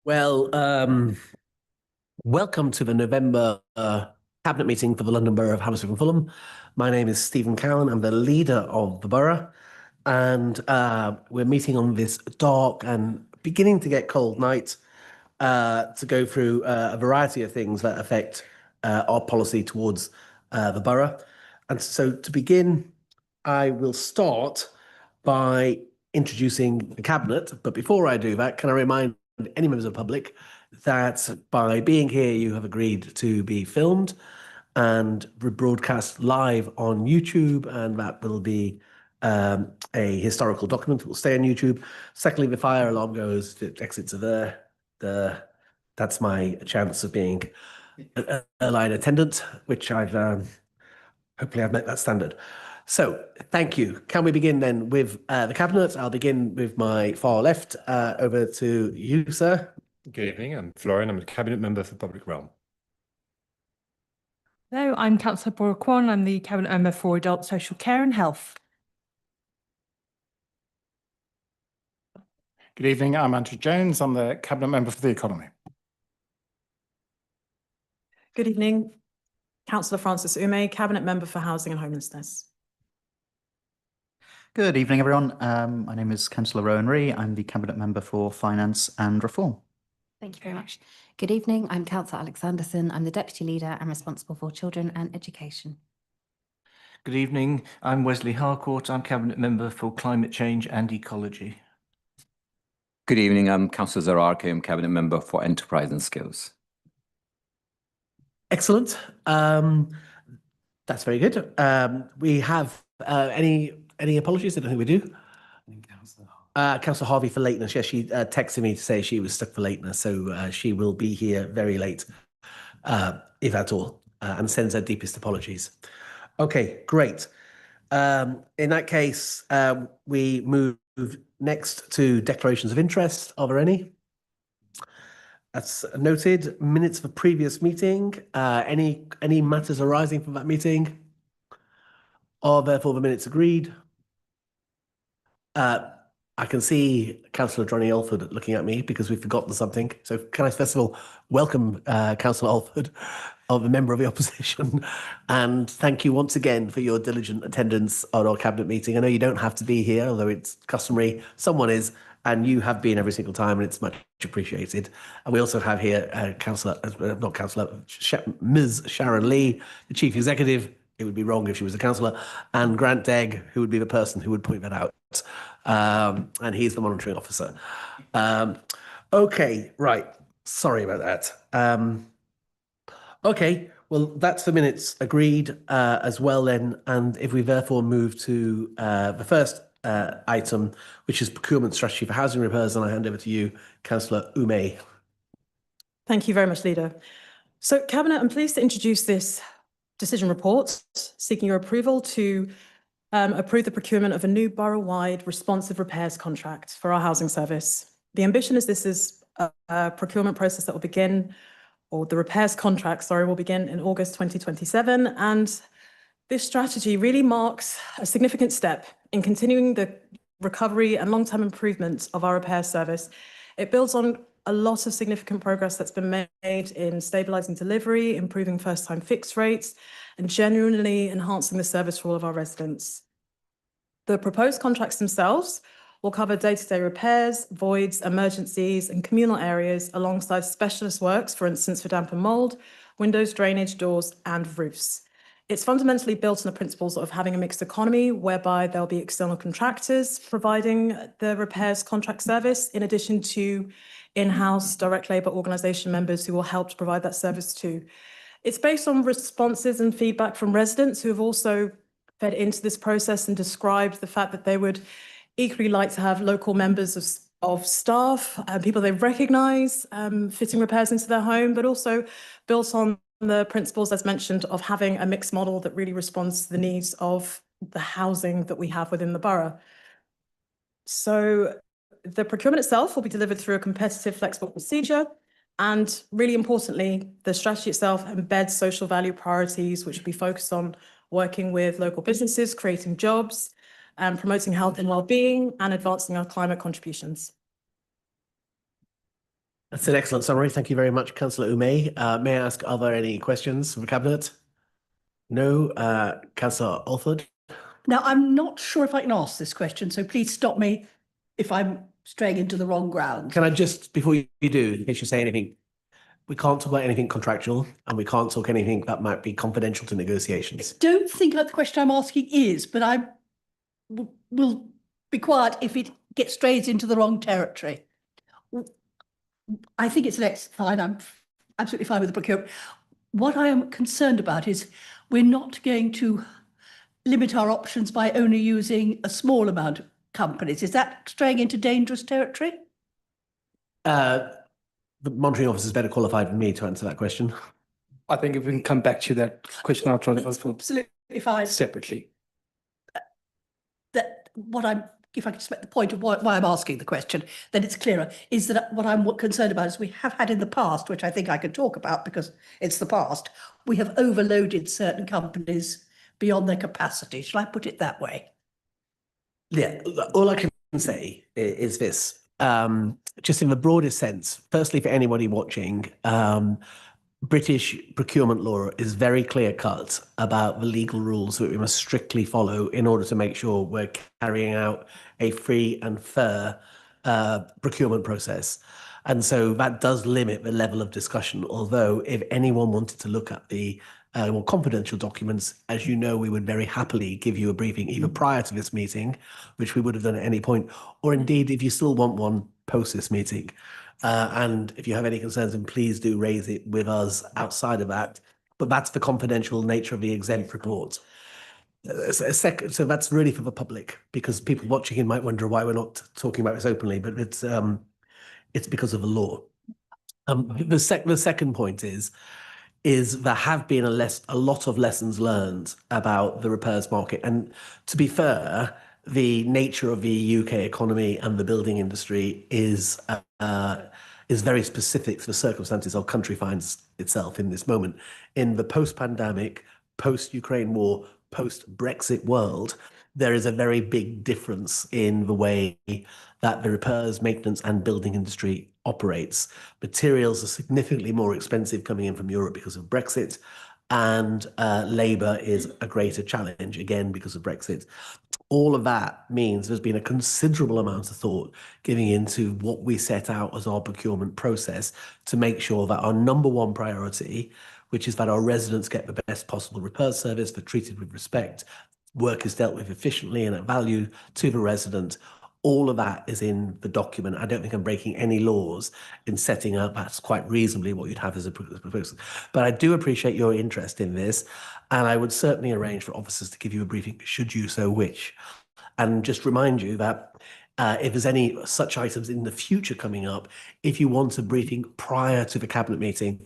Well, welcome to the November Cabinet meeting for the London Borough of Hammersmith and Fulham. My name is Stephen Cowan. I'm the leader of the borough, and we're meeting on this dark and beginning to get cold night to go through a variety of things that affect our policy towards the borough. And so to begin, I will start by introducing the cabinet. But before I do that, can I remind any members of the public that by being here, you have agreed to be filmed and broadcast live on YouTube, and that will be a historical document. It will stay on YouTube. Secondly, the fire alarm goes, the exits are there. That's my chance of being a line attendant, which hopefully I've met that standard. So thank you. Can we begin then with the cabinet? I'll begin with my far left. Over to you, sir. Good evening. I'm Florian. I'm a cabinet member for Public Realm. Hello, I'm Councillor Bora Kwan. I'm the cabinet member for Adult Social Care and Health. Good evening. I'm Andrew Jones. I'm the cabinet member for the economy. Good evening. Councillor Francis Ume, cabinet member for housing and homelessness. Good evening, everyone. My name is Councillor Rowan Ree. I'm the cabinet member for finance and reform. Thank you very much. Good evening. I'm Councillor Alex Anderson. I'm the deputy leader and responsible for children and education. Good evening. I'm Wesley Harcourt. I'm cabinet member for climate change and ecology. Good evening. I'm Councillor Zararke. I'm cabinet member for enterprise and skills. Excellent. That's very good. We have any apologies? I don't think we do. Councillor Harvey for lateness. Yes, she texted me to say she was stuck for lateness, so she will be here very late, if at all, and sends her deepest apologies. Okay, great. In that case, we move next to declarations of interest. Are there any? That's noted. Minutes of a previous meeting. Any matters arising from that meeting? Are therefore the minutes agreed? I can see Councillor Johnny Alford looking at me because we've forgotten something. So can I first of all welcome Councillor Alford, a member of the opposition, and thank you once again for your diligent attendance on our cabinet meeting. I know you don't have to be here, although it's customary. Someone is, and you have been every single time, and it's much appreciated. And we also have here Ms. Sharon Lee, the Chief Executive. It would be wrong if she was a councillor, and Grant Degg, who would be the person who would point that out. And he's the monitoring officer. Okay, right. Sorry about that. Okay, well, that's the minutes agreed as well then. And if we therefore move to the first item, which is procurement strategy for housing repairs, and I hand over to you, Councillor Ume. Thank you very much, Leader. So, Cabinet, I'm pleased to introduce this decision report seeking your approval to approve the procurement of a new borough-wide responsive repairs contract for our housing service. The ambition is this is a procurement process that will begin, or the repairs contract, sorry, will begin in August 2027. And this strategy really marks a significant step in continuing the recovery and long-term improvement of our repair service. It builds on a lot of significant progress that's been made in stabilising delivery, improving first-time fix rates, and genuinely enhancing the service for all of our residents. The proposed contracts themselves will cover day-to-day repairs, voids, emergencies, and communal areas alongside specialist works, for instance, for damp and mould, windows, drainage, doors, and roofs. It's fundamentally built on the principles of having a mixed economy, whereby there'll be external contractors providing the repairs contract service, in addition to in-house direct labour organisation members who will help to provide that service too. It's based on responses and feedback from residents who have also fed into this process and described the fact that they would equally like to have local members of staff, people they recognise, fitting repairs into their home, but also built on the principles, as mentioned, of having a mixed model that really responds to the needs of the housing that we have within the borough. So the procurement itself will be delivered through a competitive, flexible procedure. And really importantly, the strategy itself embeds social value priorities, which will be focused on working with local businesses, creating jobs, and promoting health and well-being, and advancing our climate contributions. That's an excellent summary. Thank you very much, Councillor Umey. May I ask, are there any questions from the Cabinet? No. Councillor Alford? Now, I'm not sure if I can ask this question, so please stop me if I'm straying into the wrong ground. Can I just, before you do, in case you say anything, we can't talk about anything contractual and we can't talk anything that might be confidential to negotiations. Don't think that the question I'm asking is, but I will be quiet if it gets strayed into the wrong territory. I think it's fine. I'm absolutely fine with the procurement. What I am concerned about is we're not going to limit our options by only using a small amount of companies. Is that straying into dangerous territory? The monitoring officer is better qualified than me to answer that question. I think if we can come back to that question, I'll try to answer Absolutely fine. separately. If I can just make the point of why I'm asking the question, then it's clearer, is that what I'm concerned about is we have had in the past, which I think I can talk about because it's the past, we have overloaded certain companies beyond their capacity. Shall I put it that way? Yeah, all I can say is this, just in the broadest sense, firstly, for anybody watching, British procurement law is very clear cut about the legal rules that we must strictly follow in order to make sure we're carrying out a free and fair procurement process. And so that does limit the level of discussion, although if anyone wanted to look at the more confidential documents, as you know, we would very happily give you a briefing either prior to this meeting, which we would have done at any point, or indeed if you still want one post this meeting. And if you have any concerns, then please do raise it with us outside of that. But that's the confidential nature of the exempt report. So that's really for the public, because people watching it might wonder why we're not talking about this openly, but it's because of the law. The second point is there have been a lot of lessons learned about the repairs market. And to be fair, the nature of the UK economy and the building industry is very specific to the circumstances our country finds itself in this moment. In the post-pandemic, post-Ukraine war, post-Brexit world, there is a very big difference in the way that the repairs, maintenance and building industry operates. Materials are significantly more expensive coming in from Europe because of Brexit, and labour is a greater challenge, again, because of Brexit. All of that means there's been a considerable amount of thought giving into what we set out as our procurement process to make sure that our number one priority, which is that our residents get the best possible repair service, they're treated with respect, work is dealt with efficiently and at value to the resident. All of that is in the document. I don't think I'm breaking any laws in setting up that's quite reasonably what you'd have as a proposal. But I do appreciate your interest in this, and I would certainly arrange for officers to give you a briefing should you so wish. And just remind you that if there's any such items in the future coming up, if you want a briefing prior to the cabinet meeting,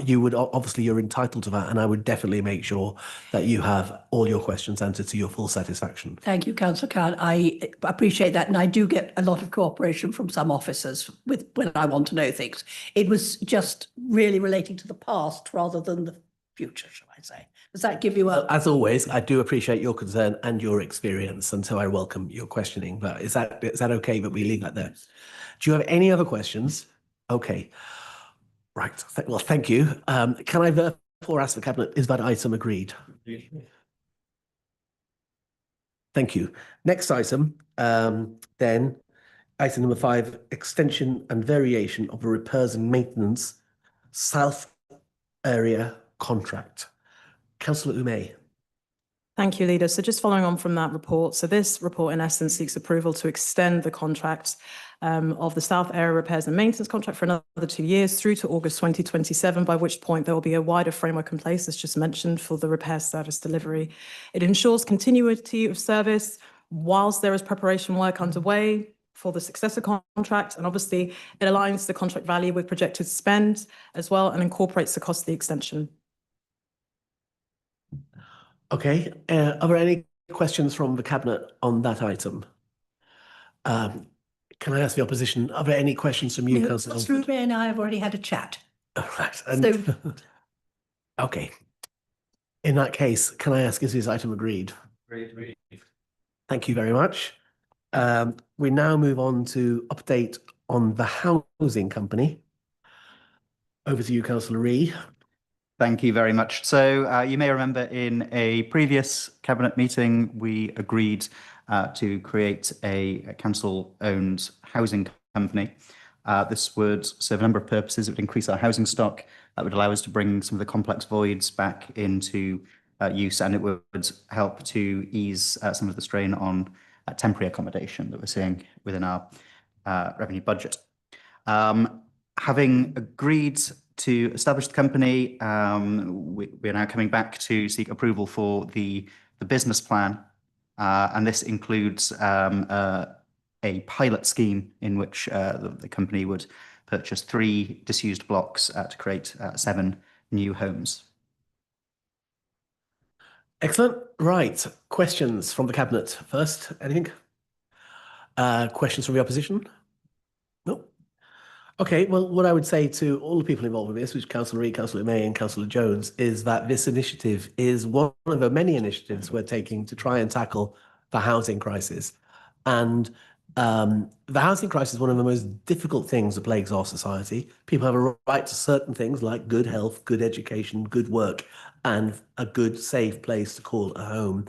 you're entitled to that, and I would definitely make sure that you have all your questions answered to your full satisfaction. Thank you, Councillor Cowan. I appreciate that, and I do get a lot of cooperation from some officers when I want to know things. It was just really relating to the past rather than the future, shall I say. Does that give you a... As always, I do appreciate your concern and your experience, and so I welcome your questioning. But is that okay that we leave that there? Do you have any other questions? Okay. Right. Well, thank you. Can I therefore ask the Cabinet, is that item agreed? Thank you. Next item, then, item number 5, extension and variation of the repairs and maintenance South Area contract. Councillor Umey. Thank you, Leader. So just following on from that report, so this report in essence seeks approval to extend the contract of the South Area Repairs and Maintenance contract for another 2 years through to August 2027, by which point there will be a wider framework in place, as just mentioned, for the repair service delivery. It ensures continuity of service whilst there is preparation work underway for the successor contract, and obviously it aligns the contract value with projected spend as well and incorporates the cost of the extension. Okay, are there any questions from the Cabinet on that item? Can I ask the opposition, are there any questions from you, Councillor? Councillor Umey and I have already had a chat. Right. And, okay. In that case, can I ask, is this item agreed? Agreed. Thank you very much. We now move on to update on the housing company. Over to you, Councillor Ree. Thank you very much. So you may remember in a previous cabinet meeting, we agreed to create a council-owned housing company. This would serve a number of purposes. It would increase our housing stock. That would allow us to bring some of the complex voids back into use, and it would help to ease some of the strain on temporary accommodation that we're seeing within our revenue budget. Having agreed to establish the company, we are now coming back to seek approval for the business plan, and this includes a pilot scheme in which the company would purchase 3 disused blocks to create 7 new homes. Excellent. Right. Questions from the Cabinet first. Anything? Questions from the opposition? No. Okay, well, what I would say to all the people involved with this, which Councillor Reid, Councillor May and Councillor Jones, is that this initiative is one of the many initiatives we're taking to try and tackle the housing crisis. And the housing crisis is one of the most difficult things that plagues our society. People have a right to certain things like good health, good education, good work, and a good, safe place to call a home.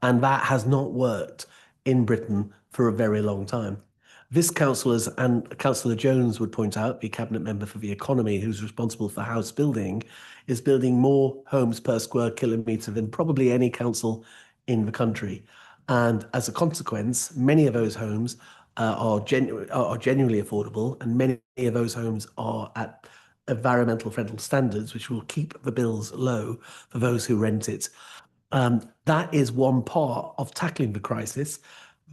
And that has not worked in Britain for a very long time. This councillors, and Councillor Jones would point out, the Cabinet Member for the Economy, who's responsible for house building, is building more homes per square kilometre than probably any council in the country. And as a consequence, many of those homes are genuinely affordable, and many of those homes are at environmental friendly standards, which will keep the bills low for those who rent it. That is one part of tackling the crisis.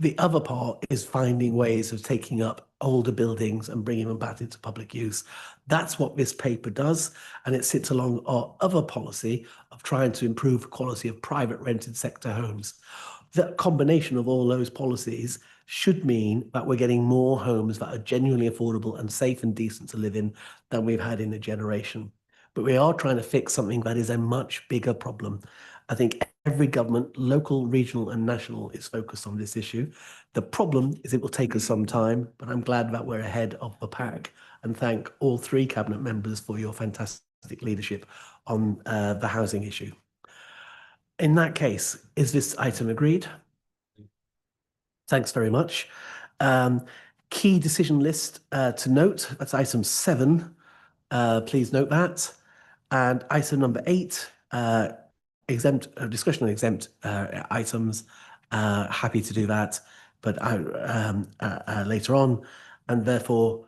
The other part is finding ways of taking up older buildings and bringing them back into public use. That's what this paper does, and it sits along our other policy of trying to improve the quality of private rented sector homes. The combination of all those policies should mean that we're getting more homes that are genuinely affordable and safe and decent to live in than we've had in a generation. But we are trying to fix something that is a much bigger problem. I think every government, local, regional and national, is focused on this issue. The problem is it will take us some time, but I'm glad that we're ahead of the pack, and thank all 3 Cabinet members for your fantastic leadership on the housing issue. In that case, is this item agreed? Thanks very much. Key decision list to note, that's item 7. Please note that. And item number 8, exempt discussion on exempt items. Happy to do that, but later on, and therefore